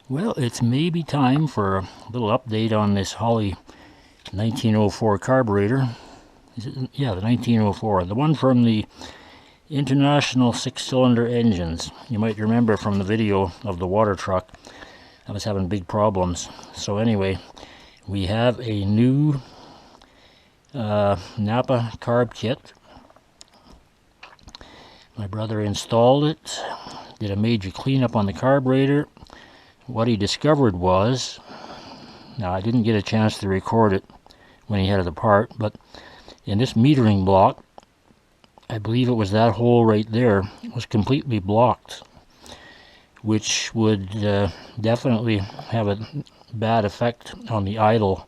Well, it's maybe time for a little update on this Holley 1904 carburetor. Yeah, the 1904, the one from the International 6-cylinder engines. You might remember from the video of the water truck, I was having big problems. So anyway, we have a new Napa carb kit. My brother installed it, did a major cleanup on the carburetor. What he discovered was, now I didn't get a chance to record it when he had it apart, but in this metering block, I believe it was that hole right there, was completely blocked, which would definitely have a bad effect on the idle.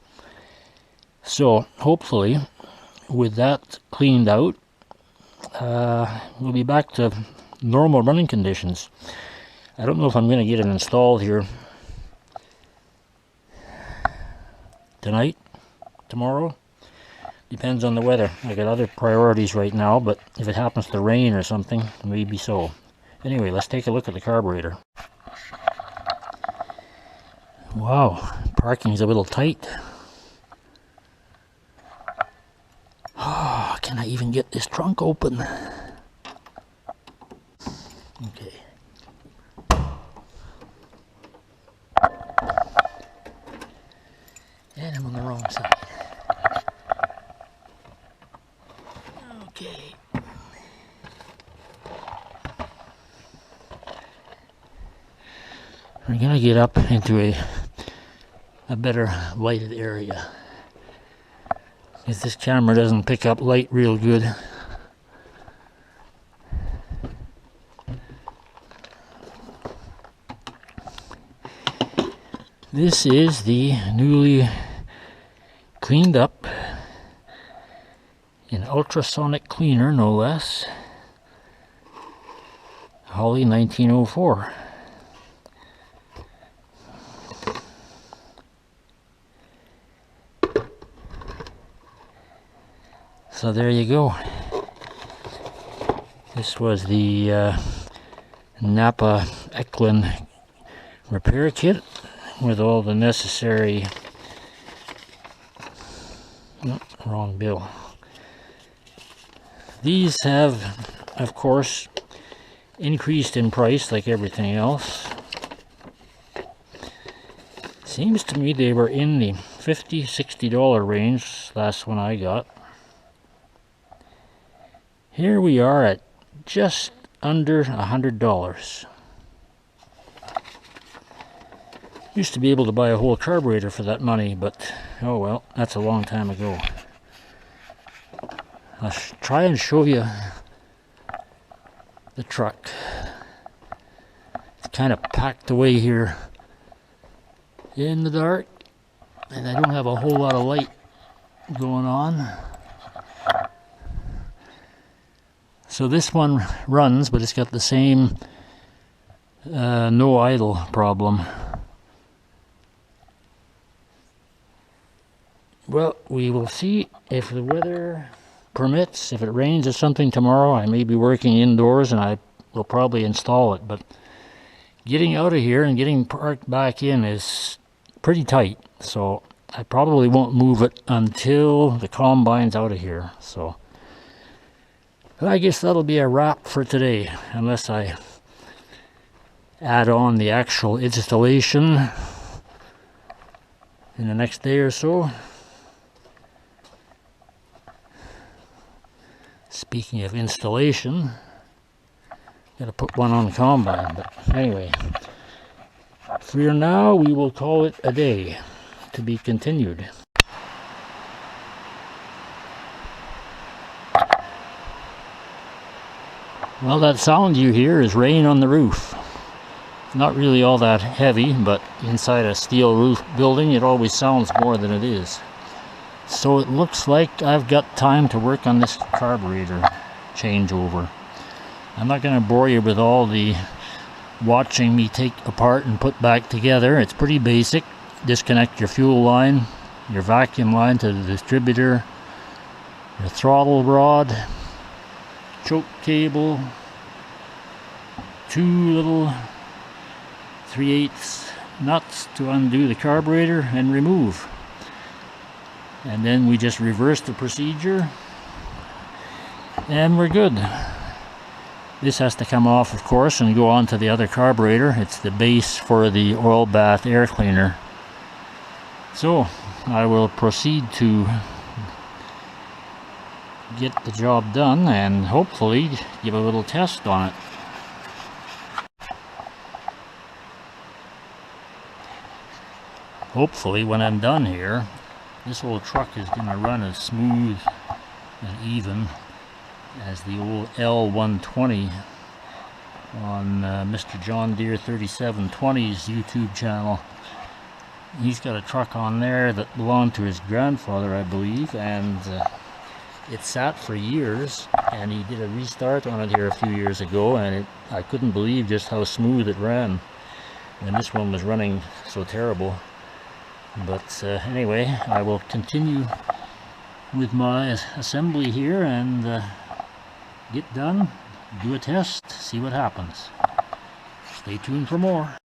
So hopefully with that cleaned out, we'll be back to normal running conditions. I don't know if I'm going to get it installed here tonight, tomorrow. Depends on the weather. I got other priorities right now, but if it happens to rain or something, maybe so. Anyway, let's take a look at the carburetor. Wow, parking's a little tight. Oh, can I even get this trunk open? Okay. And I'm on the wrong side. Okay. We're gonna get up into a better lighted area, because this camera doesn't pick up light real good. This is the newly cleaned up, an ultrasonic cleaner no less, Holley 1904. So there you go. This was the Napa Eklund repair kit with all the necessary, no, wrong bill. These have, of course, increased in price like everything else. Seems to me they were in the $50, $60 range, last one I got. Here we are at just under $100. Used to be able to buy a whole carburetor for that money, but oh well, that's a long time ago. I'll try and show you the truck. It's kind of packed away here in the dark, and I don't have a whole lot of light going on. So this one runs, but it's got the same no idle problem. Well, we will see if the weather permits. If it rains or something tomorrow, I may be working indoors and I will probably install it. But getting out of here and getting parked back in is pretty tight. So I probably won't move it until the combine's out of here. So I guess that'll be a wrap for today, unless I add on the actual installation in the next day or so. Speaking of installation, gotta put one on the combine, but anyway, for now we will call it a day, to be continued. Well, that sound you hear is rain on the roof. Not really all that heavy, but inside a steel roof building it always sounds more than it is. So it looks like I've got time to work on this carburetor changeover. I'm not going to bore you with all the watching me take apart and put back together. It's pretty basic. Disconnect your fuel line, your vacuum line to the distributor, your throttle rod, choke cable, two little 3/8 nuts to undo the carburetor and remove. And then we just reverse the procedure and we're good. This has to come off, of course, and go on to the other carburetor. It's the base for the oil bath air cleaner. So I will proceed to get the job done and hopefully give a little test on it. Hopefully when I'm done here, this old truck is going to run as smooth and even as the old L120 on Mr. John Deere 3720's YouTube channel. He's got a truck on there that belonged to his grandfather, I believe, and it sat for years, and he did a restart on it here a few years ago, and I couldn't believe just how smooth it ran when this one was running so terrible. But anyway, I will continue with my assembly here and get done, do a test, see what happens. Stay tuned for more.